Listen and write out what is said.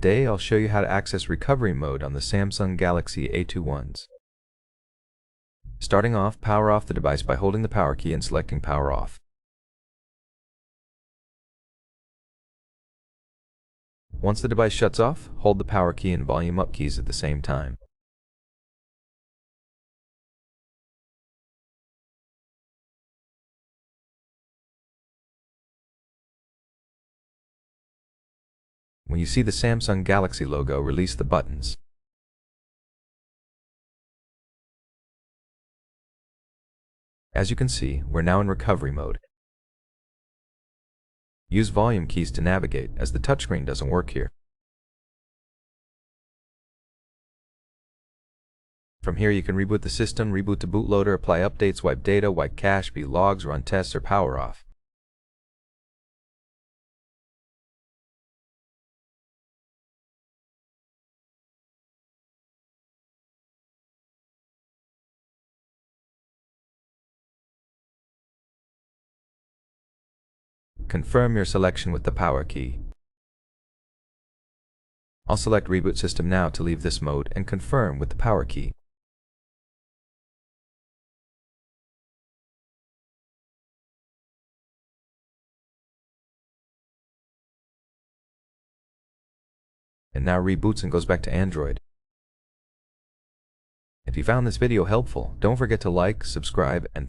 Today I'll show you how to access recovery mode on the Samsung Galaxy A21s. Starting off, power off the device by holding the power key and selecting power off. Once the device shuts off, hold the power key and volume up keys at the same time. When you see the Samsung Galaxy logo, release the buttons. As you can see, we're now in recovery mode. Use volume keys to navigate, as the touchscreen doesn't work here. From here you can reboot the system, reboot to bootloader, apply updates, wipe data, wipe cache, view logs, run tests, or power off. Confirm your selection with the power key. I'll select Reboot System now to leave this mode and confirm with the power key. And now reboots and goes back to Android. If you found this video helpful, don't forget to like, subscribe, and